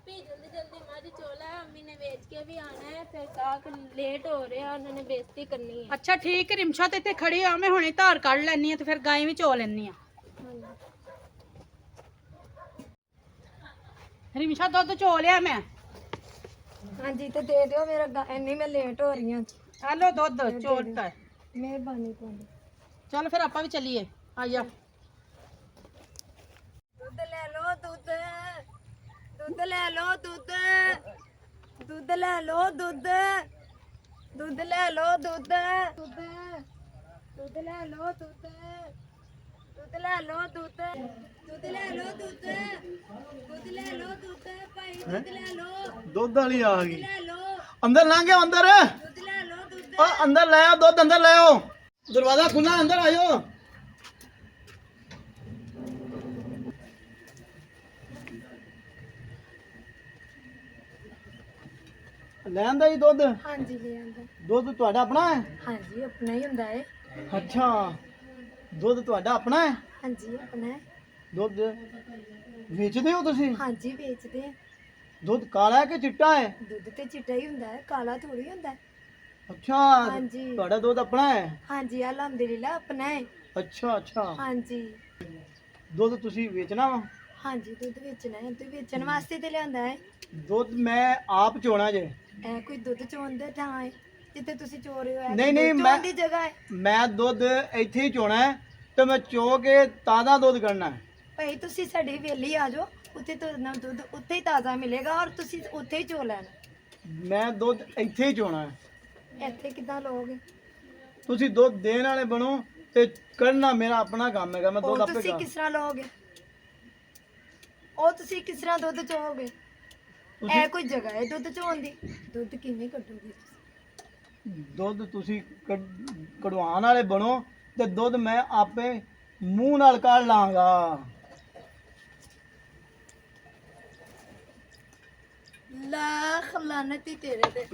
ਆਪੀ ਜਲਦੀ ਜਲਦੀ ਮੱਝ ਚੋਲਾ ਅम्मी ने बेच के भी आना है फिर काक लेट हो रहे हैं उन्होंने बेइज्जती करनी है। ਅੱਛਾ ਠੀਕ ਰਿਮਸ਼ਾ ਤੇ ਇੱਥੇ ਖੜੀ ਆ ਮੈਂ ਹੁਣੇ ਧਾਰ ਕੱਢ ਲੈਣੀ ਆ ਤੇ ਫਿਰ ਗਾਂ ਵੀ ਚੋ ਲੈਣੀ ਆ। ਰਿਮਸ਼ਾ ਦੁੱਧ ਚੋ ਲਿਆ ਮੈਂ। हाँ जी तो दे दो मेरा इन्नी मैं लेट हो रही हूँ। ਆ ਲੋ ਦੁੱਧ ਚੋਲਤਾ ਹੈ। मेहरबानी तुहाडी। ਚੱਲ ਫਿਰ ਆਪਾਂ ਵੀ ਚੱਲੀਏ ਆ ਜਾ। दूध ले लो दूध दूध ले लो दूध दूध ले लो दूध दूध ले लो दूध दूध दूध ले लो दूध दूध ले लो दूध दूध ले लो दूध दूध ले लो दूध भाई दूध ले लो ਦੁੱਧ ਵਾਲੀ ਆ ਗਈ ले लो ਅੰਦਰ ਲੰਘ ਗਿਆ ਅੰਦਰ दूध ले लो दूध ਓ ਅੰਦਰ ਲੈ ਆਓ ਦੁੱਧ ਅੰਦਰ ਲੈ ਆਓ ਦਰਵਾਜ਼ਾ ਖੁੱਲਾ ਅੰਦਰ ਆਇਓ ਲੈ ਆਂਦਾ ਜੀ ਦੁੱਧ हाँ जी ले आंदा ਦੁੱਧ ਤੁਹਾਡਾ ਆਪਣਾ ਹੈ हाँ जी अपना ही हुंदा है ਅੱਛਾ ਦੁੱਧ ਤੁਹਾਡਾ ਆਪਣਾ ਹੈ हाँ जी अपना है ਦੁੱਧ ਵੇਚਦੇ ਹੋ ਤੁਸੀਂ हाँ जी बेचते हैं ਦੁੱਧ ਕਾਲਾ ਹੈ ਕਿ ਚਿੱਟਾ ਹੈ ਦੁੱਧ ਤੇ ਚਿੱਟਾ ਹੀ ਹੁੰਦਾ ਹੈ ਕਾਲਾ ਥੋੜੀ ਹੁੰਦਾ ਹੈ ਅੱਛਾ ਹਾਂਜੀ। ਤੁਹਾਡਾ ਦੁੱਧ ਆਪਣਾ ਹੈ ਹਾਂਜੀ ਅਲਹਮਦੁਲਿਲਾ ਆਪਣਾ ਹੈ ਅੱਛਾ ਅੱਛਾ ਹਾਂਜੀ ਦੁੱਧ ਤੁਸੀਂ ਵੇਚਣਾ ਵਾ ਹਾਂਜੀ ਦੁੱਧ ਵੇਚਣਾ ਹੈ ਤੇ ਵੇਚਣ ਵਾਸਤੇ ਤੇ ਲਿਆਂਦਾ ਹੈ ਦੁੱਧ ਮੈਂ ਆਪ ਚੋਣਾ ਜੇ ਇਹ ਕੋਈ ਦੁੱਧ ਚੋਣ ਦਾ ਥਾਂ ਹੈ ਜਿੱਥੇ ਤੁਸੀਂ ਚੋ ਰਹੇ ਹੋ ਇਹ ਨਹੀਂ, ਨਹੀਂ, ਦੁੱਧ ਮੈਂ- ਚੋਣ ਦੀ ਜਗ੍ਹਾ ਹੈ ਮੈਂ ਦੁੱਧ ਇੱਥੇ ਹੀ ਚੋਣਾ ਹੈ ਤੇ ਮੈਂ ਚੋ ਕੇ ਤਾਜ਼ਾ ਦੁੱਧ ਕੱਢਣਾ ਹੈ ਭਾਈ ਤੁਸੀਂ ਸਾਡੀ ਹਵੇਲੀ ਆ ਜਾਓ ਉੱਥੇ ਤੁਹਾਨੂੰ ਦੁੱਧ ਉੱਥੇ ਹੀ ਤਾਜ਼ਾ ਮਿਲੇਗਾ ਔਰ ਤੁਸੀਂ ਉੱਥੇ ਹੀ ਚੋ ਲੈਣਾ ਮੈਂ ਦੁੱਧ ਇੱਥੇ ਹੀ ਚੋਣਾ ਹੈ ਇੱਥੇ ਕਿੱਦਾਂ ਲੋਗੇ ਤੁਸੀਂ ਦੁੱਧ ਦੇਣ ਵਾਲੇ ਬਣੋ ਤੇ ਕਰਨਾ ਮੇਰਾ ਆਪਣਾ ਕੰਮ ਹੈਗਾ ਮੈਂ ਦੁੱਧ ਉਹ ਆਪੇ ਤੁਸੀਂ ਕਰ ਕਿਸ ਤਰ੍ਹਾਂ ਲੋਗੇ ਉਹ ਤੁਸੀਂ ਕਿਸ ਤਰ੍ਹਾਂ ਦੁੱਧ ਚੋਗੇ ਤੁਸੀਂ ਇਹ ਕੋਈ ਜਗ੍ਹਾ ਹੈ ਦੁੱਧ ਚੋਣ ਦੀ ਦੁੱਧ ਕਿਵੇਂ ਕੱਢੋਗੇ ਤੁਸੀਂ ਦੁੱਧ ਤੁਸੀਂ ਕਢਵਾਉਣ ਵਾਲੇ ਬਣੋ ਤੇ ਦੁੱਧ ਮੈਂ ਆਪੇ ਮੂੰਹ ਨਾਲ ਕੱਢ ਲਾਂਗਾ ਲੱਖ ਲਾਨਤ ਹੀ ਤੇਰੇ ਤੇ